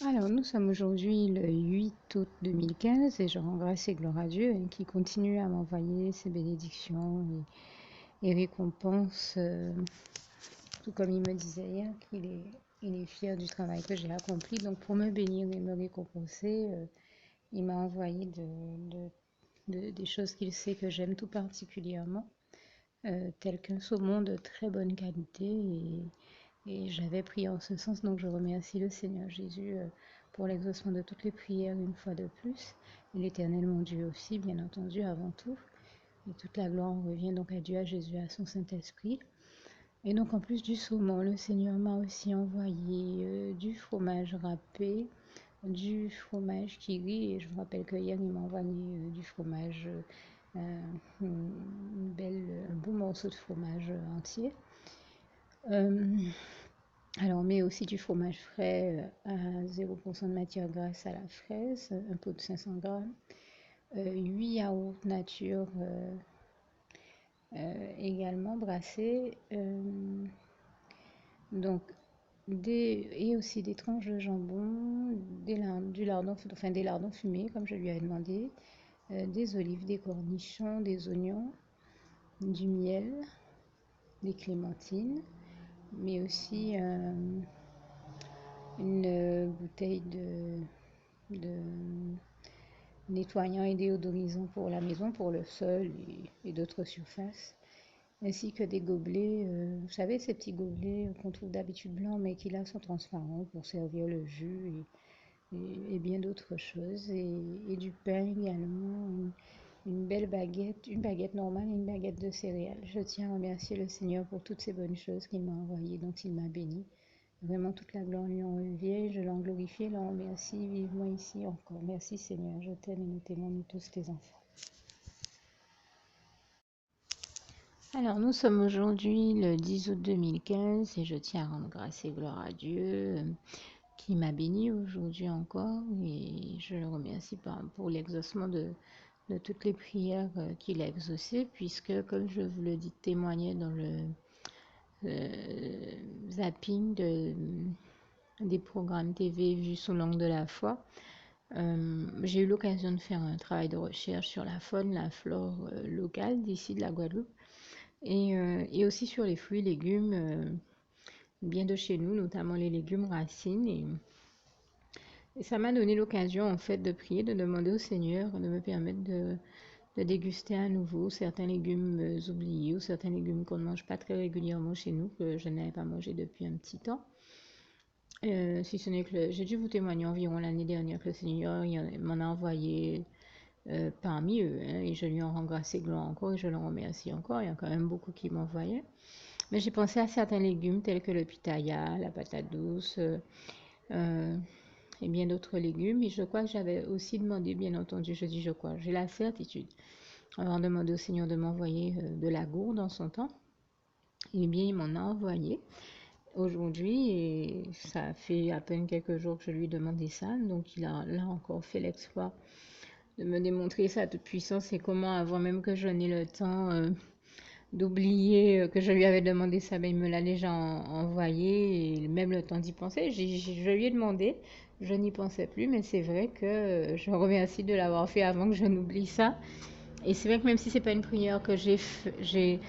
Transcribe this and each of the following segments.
Alors, nous sommes aujourd'hui le 8 août 2015 et je rends grâce et gloire à Dieu qui continue à m'envoyer ses bénédictions et récompenses, tout comme il me disait hier il est fier du travail que j'ai accompli. Donc, pour me bénir et me récompenser, il m'a envoyé des choses qu'il sait que j'aime tout particulièrement, telles qu'un saumon de très bonne qualité et j'avais prié en ce sens, donc je remercie le Seigneur Jésus pour l'exaucement de toutes les prières une fois de plus. Et l'Éternel mon Dieu aussi, bien entendu, avant tout. Et toute la gloire revient donc à Dieu, à Jésus, à son Saint-Esprit. Et donc en plus du saumon, le Seigneur m'a aussi envoyé du fromage râpé, du fromage qui rit. Et je vous rappelle que hier, il m'a envoyé du fromage, un beau morceau de fromage entier. Alors, on met aussi du fromage frais à 0% de matière grasse à la fraise, un pot de 500 grammes, 8 yaourts nature également brassés, donc et aussi des tranches de jambon, des lardons fumés comme je lui avais demandé, des olives, des cornichons, des oignons, du miel, des clémentines, mais aussi une bouteille de nettoyant et déodorisant pour la maison, pour le sol et d'autres surfaces, ainsi que des gobelets, vous savez, ces petits gobelets qu'on trouve d'habitude blancs, mais qui là sont transparents pour servir le jus et bien d'autres choses, et du pain également, une belle baguette, une baguette normale et une baguette de céréales. Je tiens à remercier le Seigneur pour toutes ces bonnes choses qu'il m'a envoyées, dont il m'a béni. Vraiment, toute la gloire lui en revient. Je l'en glorifie, l'en remercie vivement ici encore. Merci Seigneur, je t'aime et nous t'aimons, nous tous tes enfants. Alors, nous sommes aujourd'hui le 10 août 2015 et je tiens à rendre grâce et gloire à Dieu qui m'a béni aujourd'hui encore et je le remercie pour l'exaucement de toutes les prières qu'il a exaucées, puisque, comme je vous le dis, témoignais dans le zapping des programmes TV vus sous l'angle de la foi. J'ai eu l'occasion de faire un travail de recherche sur la faune, la flore locale d'ici de la Guadeloupe et aussi sur les fruits et légumes bien de chez nous, notamment les légumes racines. Et ça m'a donné l'occasion en fait de prier, de demander au Seigneur de me permettre de déguster à nouveau certains légumes oubliés ou certains légumes qu'on ne mange pas très régulièrement chez nous, que je n'avais pas mangé depuis un petit temps. Si ce n'est que j'ai dû vous témoigner environ l'année dernière que le Seigneur m'en a envoyé parmi eux, hein, et je lui en rends grâce et gloire encore et je le remercie encore. Il y a quand même beaucoup qui m'envoyaient. Mais j'ai pensé à certains légumes tels que le pitaya, la patate douce et bien d'autres légumes. Et je crois que j'avais aussi demandé, bien entendu, je dis je crois, j'ai la certitude, avant de demander au Seigneur de m'envoyer de la gourde en son temps. Eh bien, il m'en a envoyé aujourd'hui et ça fait à peine quelques jours que je lui ai demandé ça. Donc, il a là encore fait l'exploit de me démontrer sa toute puissance et comment, avant même que je n'ai le temps d'oublier que je lui avais demandé ça, ben, il me l'a déjà envoyé et même le temps d'y penser. Je lui ai demandé, je n'y pensais plus, mais c'est vrai que je remercie de l'avoir fait avant que je n'oublie ça. Et c'est vrai que même si c'est pas une prière que j'ai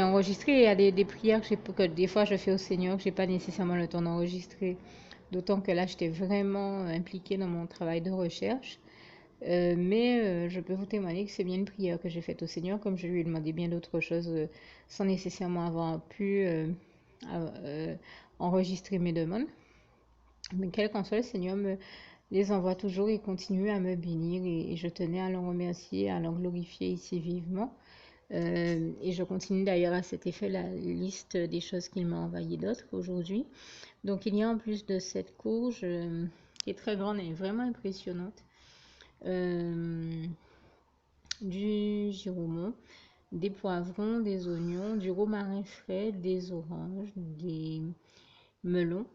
enregistrée, il y a des prières que des fois je fais au Seigneur que j'ai pas nécessairement le temps d'enregistrer. D'autant que là, j'étais vraiment impliquée dans mon travail de recherche. Mais je peux vous témoigner que c'est bien une prière que j'ai faite au Seigneur, comme je lui ai demandé bien d'autres choses sans nécessairement avoir pu enregistrer mes demandes. Mais quel qu'en soit, le Seigneur me les envoie toujours et continue à me bénir et je tenais à l'en remercier, à l'en glorifier ici vivement. Et je continue d'ailleurs à cet effet la liste des choses qu'il m'a envoyées d'autres aujourd'hui. Donc il y a en plus de cette courge qui est très grande et vraiment impressionnante, du giromont, des poivrons, des oignons, du romarin frais, des oranges, des melons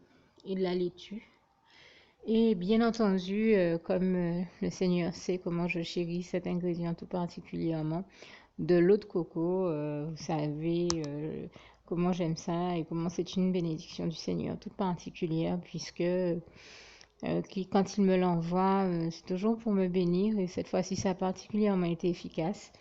et de la laitue. Et bien entendu, comme le Seigneur sait comment je chéris cet ingrédient tout particulièrement, de l'eau de coco, vous savez comment j'aime ça et comment c'est une bénédiction du Seigneur toute particulière, puisque qui, quand il me l'envoie, c'est toujours pour me bénir. Et cette fois-ci, ça a particulièrement été efficace,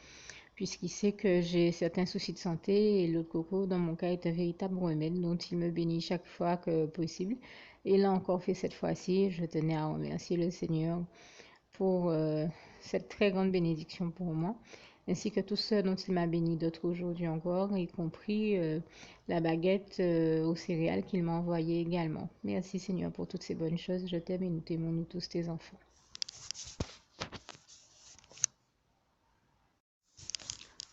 puisqu'il sait que j'ai certains soucis de santé et l'eau de coco, dans mon cas, est un véritable remède dont il me bénit chaque fois que possible. Et l'a encore fait cette fois-ci. Je tenais à remercier le Seigneur pour cette très grande bénédiction pour moi, ainsi que tous ceux dont il m'a béni d'autres aujourd'hui encore, y compris la baguette aux céréales qu'il m'a envoyée également. Merci Seigneur pour toutes ces bonnes choses. Je t'aime et nous t'aimons, nous tous tes enfants.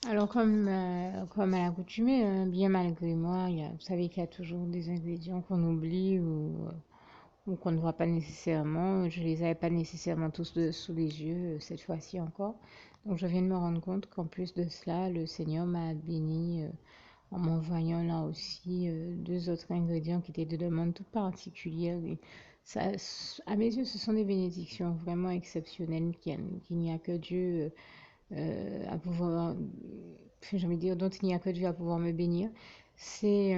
Alors, comme à l'accoutumée, bien malgré moi, vous savez qu'il y a toujours des ingrédients qu'on oublie ou qu'on ne voit pas nécessairement. Je les avais pas nécessairement tous sous les yeux cette fois-ci encore. Donc, je viens de me rendre compte qu'en plus de cela, le Seigneur m'a béni en m'envoyant là aussi deux autres ingrédients qui étaient de demande toute particulière. Et ça, à mes yeux, ce sont des bénédictions vraiment exceptionnelles qu'il n'y a que Dieu à pouvoir, j'ai envie de dire, dont il n'y a que Dieu à pouvoir me bénir. C'est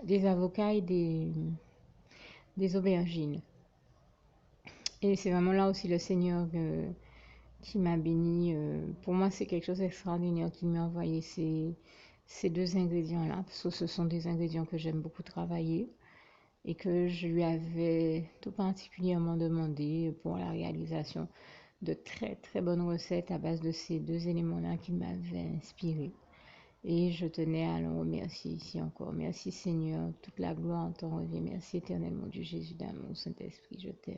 des avocats et des aubergines. Et c'est vraiment là aussi le Seigneur qui m'a béni. Pour moi, c'est quelque chose d'extraordinaire qu'il m'a envoyé ces deux ingrédients-là, parce que ce sont des ingrédients que j'aime beaucoup travailler et que je lui avais tout particulièrement demandé pour la réalisation de très très bonnes recettes à base de ces deux éléments-là qui m'avaient inspiré. Et je tenais à le remercier ici encore. Merci Seigneur, toute la gloire t'en revient. Merci éternel mon Dieu Jésus d'amour, Saint-Esprit, je t'aime.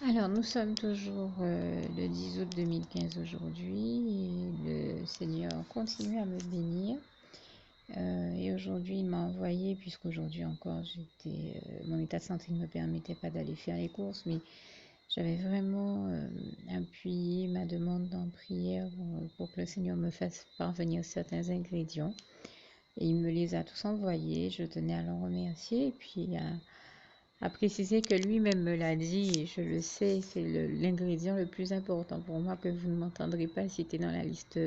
Alors, nous sommes toujours le 10 août 2015 aujourd'hui et le Seigneur continue à me bénir. Et aujourd'hui, il m'a envoyé, puisqu'aujourd'hui encore, mon état de santé ne me permettait pas d'aller faire les courses, mais j'avais vraiment appuyé ma demande en prière pour que le Seigneur me fasse parvenir certains ingrédients. Et il me les a tous envoyés. Je tenais à l'en remercier et puis à préciser que lui-même me l'a dit, et je le sais, c'est l'ingrédient le plus important pour moi que vous ne m'entendrez pas citer dans la liste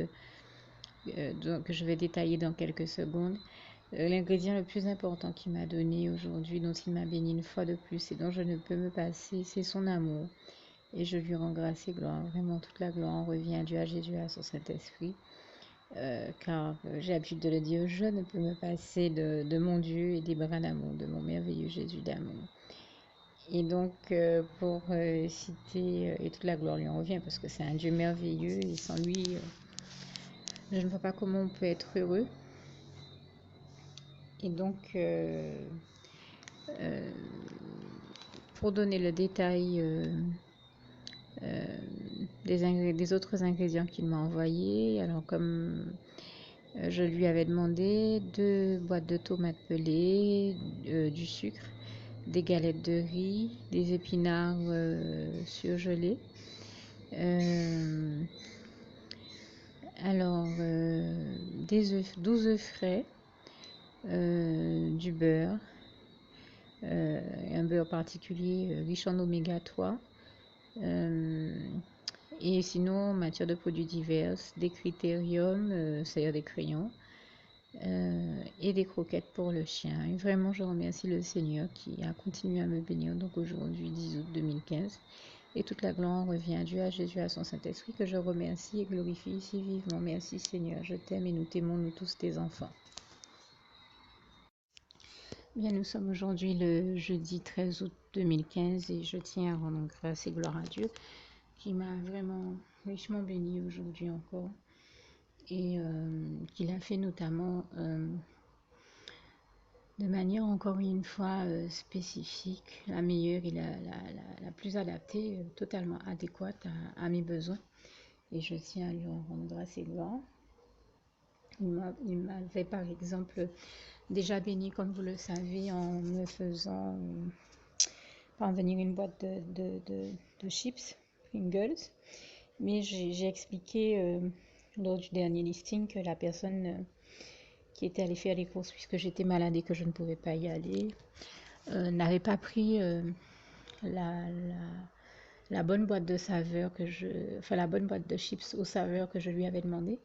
que je vais détailler dans quelques secondes. L'ingrédient le plus important qu'il m'a donné aujourd'hui, dont il m'a béni une fois de plus et dont je ne peux me passer, c'est son amour. Et je lui rends grâce et gloire. Vraiment, toute la gloire en revient à Dieu, à Jésus, à son Saint-Esprit. Car j'ai l'habitude de le dire, je ne peux me passer de mon Dieu et des bras d'amour, de mon merveilleux Jésus d'amour. Et donc, pour citer, et toute la gloire lui en revient, parce que c'est un Dieu merveilleux, et sans lui, je ne vois pas comment on peut être heureux. Et donc, pour donner le détail des autres ingrédients qu'il m'a envoyés, alors comme je lui avais demandé 2 boîtes de tomates pelées, du sucre, des galettes de riz, des épinards surgelés. Alors, 12 œufs frais, du beurre, un beurre particulier riche en oméga 3. Et sinon, en matière de produits divers, des critériums, c'est-à-dire des crayons, et des croquettes pour le chien. Et vraiment, je remercie le Seigneur qui a continué à me bénir. Donc aujourd'hui, 10 août 2015. Et toute la gloire revient à Dieu, à Jésus, à son Saint-Esprit, que je remercie et glorifie ici vivement. Merci Seigneur, je t'aime et nous t'aimons, nous tous tes enfants. Bien, nous sommes aujourd'hui le jeudi 13 août 2015 et je tiens à rendre grâce et gloire à Dieu qui m'a vraiment richement béni aujourd'hui encore et qu'il a fait notamment de manière encore une fois spécifique, la meilleure et la plus adaptée, totalement adéquate à mes besoins. Et je tiens à lui en rendre grâce et gloire. Il m'avait par exemple déjà béni, comme vous le savez, en me faisant parvenir une boîte de chips, Pringles. Mais j'ai expliqué lors du dernier listing que la personne qui était allée faire les courses, puisque j'étais malade et que je ne pouvais pas y aller, n'avait pas pris la bonne boîte de saveur la bonne boîte de chips aux saveurs que je lui avais demandé.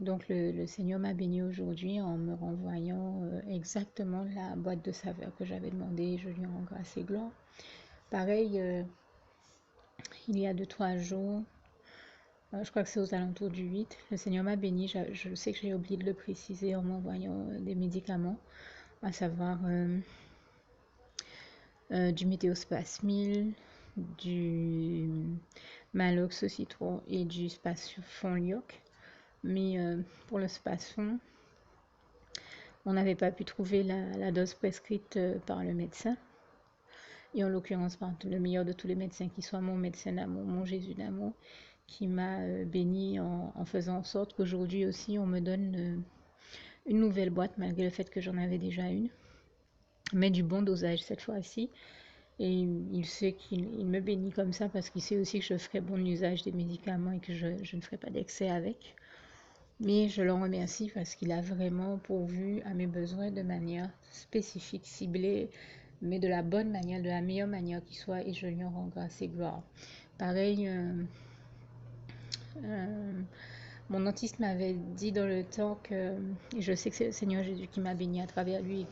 Donc le Seigneur m'a béni aujourd'hui en me renvoyant exactement la boîte de saveurs que j'avais demandé. Je lui rends grâce et gloire. Pareil, il y a 2 3 jours, je crois que c'est aux alentours du 8, le Seigneur m'a béni. Je sais que j'ai oublié de le préciser en m'envoyant des médicaments, à savoir du météospasmil, du Malox citron et du Spasfon Lyoc. Mais pour le Spasfon, on n'avait pas pu trouver la dose prescrite par le médecin. Et en l'occurrence par le meilleur de tous les médecins, qui soit mon médecin d'amour, mon Jésus d'amour, qui m'a béni en faisant en sorte qu'aujourd'hui aussi on me donne une nouvelle boîte, malgré le fait que j'en avais déjà une, mais du bon dosage cette fois-ci. Et il sait qu'il me bénit comme ça parce qu'il sait aussi que je ferai bon usage des médicaments et que je ne ferai pas d'excès avec. Mais je le remercie parce qu'il a vraiment pourvu à mes besoins de manière spécifique, ciblée, mais de la bonne manière, de la meilleure manière qui soit, et je lui en rends grâce et gloire. Pareil, mon dentiste m'avait dit dans le temps que, et je sais que c'est le Seigneur Jésus qui m'a béni à travers lui et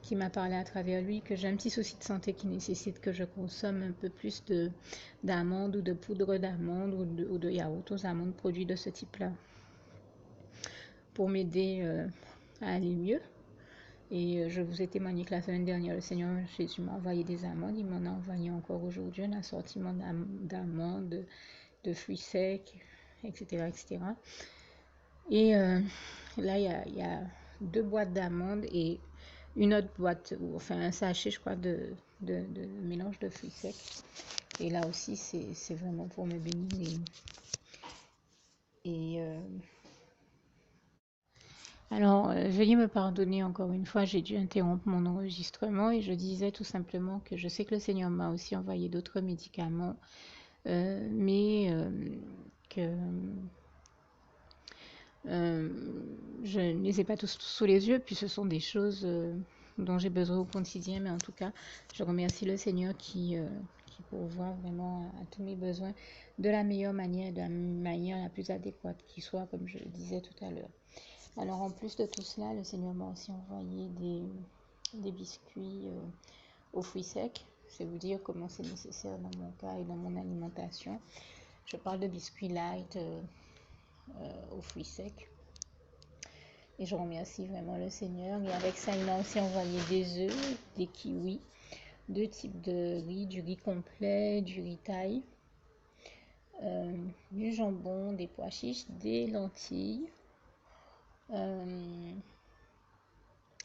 qui m'a parlé à travers lui, que j'ai un petit souci de santé qui nécessite que je consomme un peu plus d'amandes ou de poudre d'amande ou de yaourt aux amandes, produits de ce type-là, pour m'aider à aller mieux. Et je vous ai témoigné que la semaine dernière, le Seigneur Jésus m'a envoyé des amandes. Il m'en a envoyé encore aujourd'hui un assortiment d'amandes, de fruits secs, etc. etc. Et là, il y a 2 boîtes d'amandes et une autre boîte, enfin un sachet, je crois, de mélange de fruits secs. Et là aussi, c'est vraiment pour me bénir. Alors, veuillez me pardonner encore une fois, j'ai dû interrompre mon enregistrement et je disais tout simplement que je sais que le Seigneur m'a aussi envoyé d'autres médicaments, mais que je ne les ai pas tous sous les yeux, puis ce sont des choses dont j'ai besoin au quotidien, mais en tout cas, je remercie le Seigneur qui pourvoit vraiment à tous mes besoins de la meilleure manière, de la manière la plus adéquate qui soit, comme je le disais tout à l'heure. Alors en plus de tout cela, le Seigneur m'a aussi envoyé des biscuits aux fruits secs. C'est vous dire comment c'est nécessaire dans mon cas et dans mon alimentation. Je parle de biscuits light aux fruits secs. Et je remercie vraiment le Seigneur. Et avec ça, il m'a aussi envoyé des œufs, des kiwis, 2 types de riz, du riz complet, du riz thaï, du jambon, des pois chiches, des lentilles,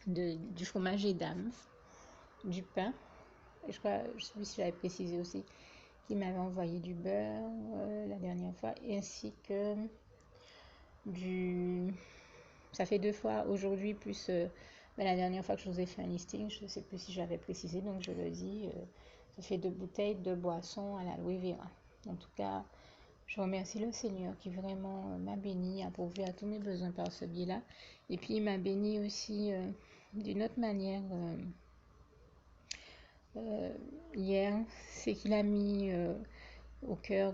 du fromage Edam, du pain. Et je crois, je ne sais plus si j'avais précisé aussi qu'il m'avait envoyé du beurre la dernière fois, ainsi que ça fait 2 fois aujourd'hui, plus la dernière fois que je vous ai fait un listing, je ne sais plus si j'avais précisé, donc je le dis, ça fait 2 bouteilles de boissons à l'aloe vera. En tout cas, je remercie le Seigneur qui vraiment m'a béni, a pourvu à tous mes besoins par ce biais-là. Et puis il m'a béni aussi d'une autre manière hier, c'est qu'il a mis au cœur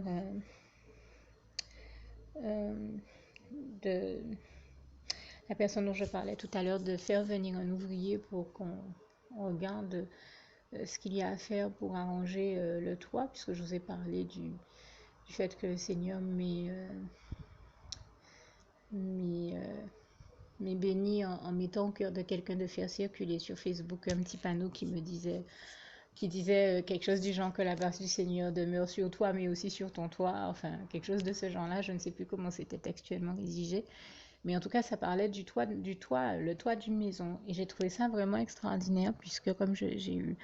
de la personne dont je parlais tout à l'heure de faire venir un ouvrier pour qu'on regarde ce qu'il y a à faire pour arranger le toit, puisque je vous ai parlé du fait que le Seigneur m'est béni en mettant au cœur de quelqu'un de faire circuler sur Facebook un petit panneau qui disait quelque chose du genre que la grâce du Seigneur demeure sur toi, mais aussi sur ton toit, enfin quelque chose de ce genre-là. Je ne sais plus comment c'était textuellement rédigé, mais en tout cas ça parlait le toit d'une maison, et j'ai trouvé ça vraiment extraordinaire, puisque comme j'ai eu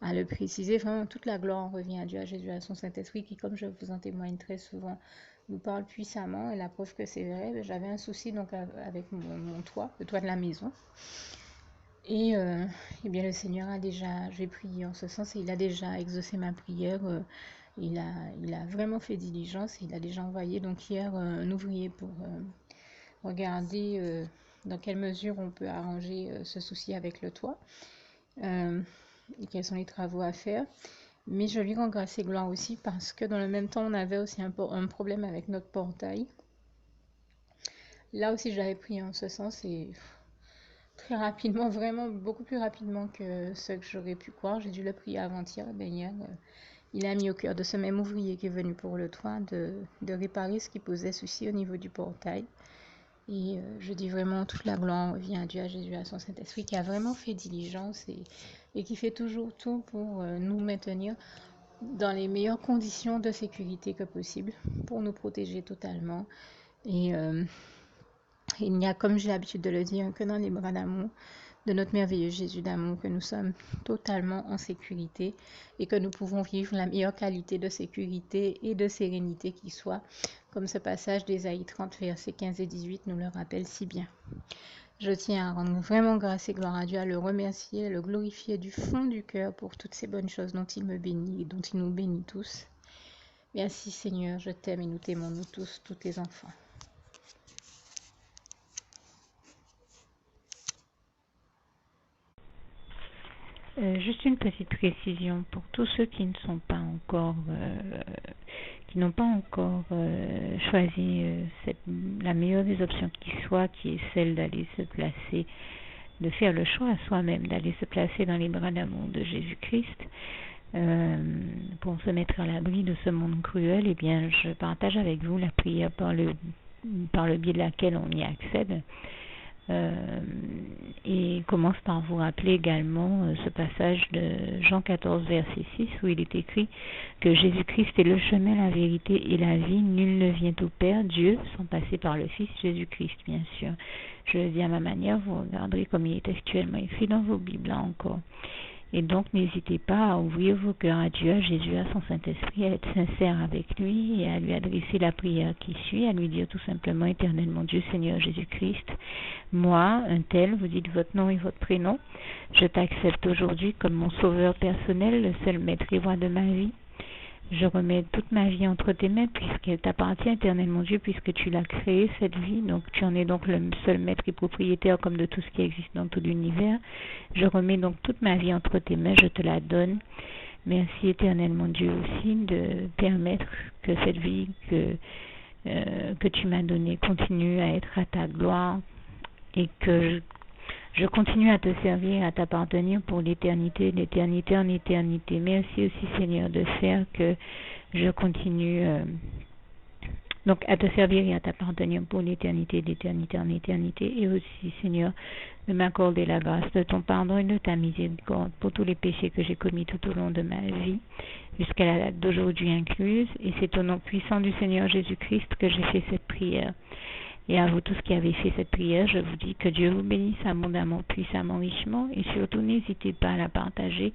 à le préciser, vraiment toute la gloire en revient à Dieu, à Jésus, à son Saint-Esprit, qui, comme je vous en témoigne très souvent, nous parle puissamment. Et la preuve que c'est vrai, j'avais un souci donc avec mon toit, le toit de la maison. Et bien le Seigneur j'ai prié en ce sens, et il a déjà exaucé ma prière. Il a vraiment fait diligence, et il a déjà envoyé donc hier un ouvrier pour regarder dans quelle mesure on peut arranger ce souci avec le toit, et quels sont les travaux à faire. Mais je lui rends grâce et gloire aussi parce que dans le même temps, on avait aussi un problème avec notre portail. là aussi, j'avais prié en ce sens et très rapidement, vraiment beaucoup plus rapidement que ce que j'aurais pu croire. J'ai dû le prier avant-hier. Ben hier, il a mis au cœur de ce même ouvrier qui est venu pour le toit de réparer ce qui posait souci au niveau du portail. Et je dis vraiment toute la gloire revient à Dieu, à Jésus, à son Saint-Esprit qui a vraiment fait diligence et qui fait toujours tout pour nous maintenir dans les meilleures conditions de sécurité que possible, pour nous protéger totalement. Et il n'y a, comme j'ai l'habitude de le dire, que dans les bras d'amour de notre merveilleux Jésus d'amour que nous sommes totalement en sécurité et que nous pouvons vivre la meilleure qualité de sécurité et de sérénité qui soit, comme ce passage d'Ésaïe 30, versets 15 et 18 nous le rappelle si bien. Je tiens à rendre vraiment grâce et gloire à Dieu, à le remercier, à le glorifier du fond du cœur pour toutes ces bonnes choses dont il me bénit et dont il nous bénit tous. Merci Seigneur, je t'aime et nous t'aimons nous tous tes enfants. Juste une petite précision pour tous ceux qui ne sont pas encore, qui n'ont pas encore choisi la meilleure des options qui soit, qui est celle d'aller se placer, de faire le choix à soi-même, d'aller se placer dans les bras d'amour de Jésus-Christ, pour se mettre à l'abri de ce monde cruel. Eh bien, je partage avec vous la prière par le biais de laquelle on y accède. Et commence par vous rappeler également ce passage de Jean 14, verset 6, où il est écrit que Jésus-Christ est le chemin, la vérité et la vie. Nul ne vient au Père, Dieu, sans passer par le Fils Jésus-Christ, bien sûr. Je le dis à ma manière, vous regarderez comme il est actuellement écrit dans vos Bibles, là encore. Et donc, n'hésitez pas à ouvrir vos cœurs à Dieu, à Jésus, à son Saint-Esprit, à être sincère avec lui et à lui adresser la prière qui suit, à lui dire tout simplement, Éternel mon Dieu, Seigneur Jésus-Christ, moi, un tel, vous dites votre nom et votre prénom, je t'accepte aujourd'hui comme mon sauveur personnel, le seul maître et roi de ma vie. Je remets toute ma vie entre tes mains puisqu'elle t'appartient, Éternel mon Dieu, puisque tu l'as créée, cette vie. Donc tu en es donc le seul maître et propriétaire comme de tout ce qui existe dans tout l'univers. Je remets donc toute ma vie entre tes mains, je te la donne. Merci, Éternel mon Dieu, aussi de permettre que cette vie que tu m'as donnée continue à être à ta gloire et que je continue à te servir, à t'appartenir pour l'éternité, d'éternité en éternité. Merci aussi, Seigneur, de faire que je continue donc à te servir et à t'appartenir pour l'éternité, d'éternité en éternité. Et aussi, Seigneur, de m'accorder la grâce de ton pardon et de ta miséricorde pour tous les péchés que j'ai commis tout au long de ma vie, jusqu'à la date d'aujourd'hui incluse. Et c'est au nom puissant du Seigneur Jésus-Christ que j'ai fait cette prière. Et à vous tous qui avez fait cette prière, je vous dis que Dieu vous bénisse abondamment, puissamment, richement, et surtout n'hésitez pas à la partager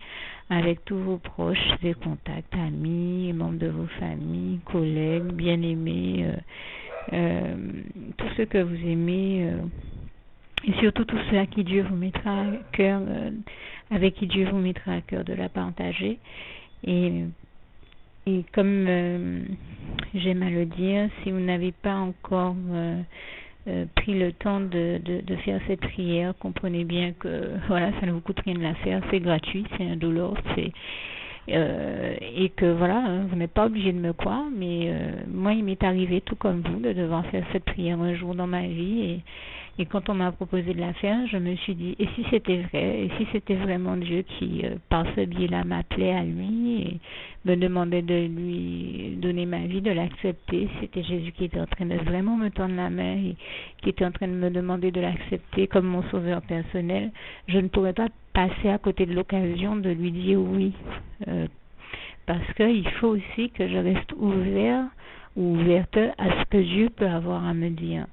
avec tous vos proches et contacts, amis, membres de vos familles, collègues, bien-aimés, tous ceux que vous aimez, et surtout tous ceux à qui Dieu vous mettra à cœur, avec qui Dieu vous mettra à cœur de la partager. Et comme j'aime à le dire, si vous n'avez pas encore pris le temps de faire cette prière, comprenez bien que voilà, ça ne vous coûte rien de la faire, c'est gratuit, c'est indolore, et que voilà, vous n'êtes pas obligé de me croire, mais moi il m'est arrivé tout comme vous de devoir faire cette prière un jour dans ma vie, et quand on m'a proposé de la faire, je me suis dit, et si c'était vrai, et si c'était vraiment Dieu qui, par ce biais-là, m'appelait à lui et me demandait de lui donner ma vie, de l'accepter, c'était Jésus qui était en train de vraiment me tendre la main et qui était en train de me demander de l'accepter comme mon sauveur personnel, je ne pourrais pas passer à côté de l'occasion de lui dire oui, parce qu'il faut aussi que je reste ouvert ou ouverte à ce que Dieu peut avoir à me dire.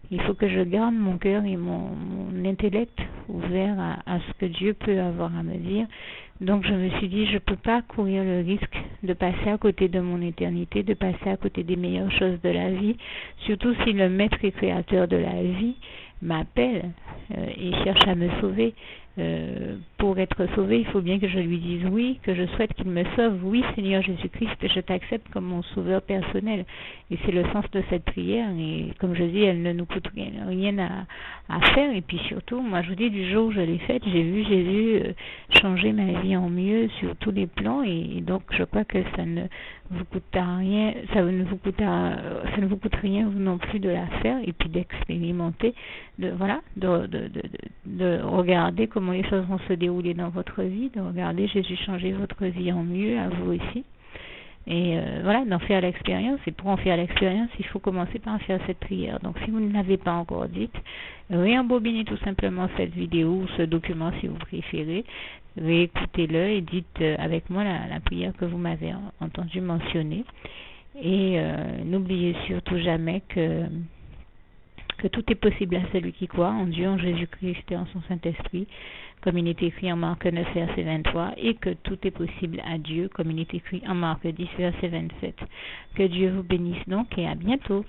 Il faut que je garde mon cœur et mon intellect ouvert à ce que Dieu peut avoir à me dire. Donc je me suis dit, je ne peux pas courir le risque de passer à côté de mon éternité, de passer à côté des meilleures choses de la vie, surtout si le maître et créateur de la vie m'appelle et cherche à me sauver pour pour être sauvé, il faut bien que je lui dise oui, que je souhaite qu'il me sauve. Oui, Seigneur Jésus-Christ, je t'accepte comme mon sauveur personnel. Et c'est le sens de cette prière. Et comme je dis, elle ne nous coûte rien à faire. Et puis surtout, moi je vous dis, du jour où je l'ai faite, j'ai vu Jésus changer ma vie en mieux sur tous les plans. Et donc je crois que ça ne vous coûtera rien, ça ne vous coûte rien vous non plus de la faire et puis d'expérimenter, de regarder comment les choses vont se dérouler dans votre vie, de regarder Jésus changer votre vie en mieux, à vous aussi. Et d'en faire l'expérience. Et pour en faire l'expérience, il faut commencer par faire cette prière. Donc si vous ne l'avez pas encore dite, réembobinez tout simplement cette vidéo ou ce document si vous préférez. Réécoutez-le et dites avec moi la prière que vous m'avez entendu mentionner. Et n'oubliez surtout jamais que tout est possible à celui qui croit en Dieu, en Jésus-Christ et en son Saint-Esprit, comme il est écrit en Marc 9, verset 23, et que tout est possible à Dieu, comme il est écrit en Marc 10, verset 27. Que Dieu vous bénisse donc et à bientôt.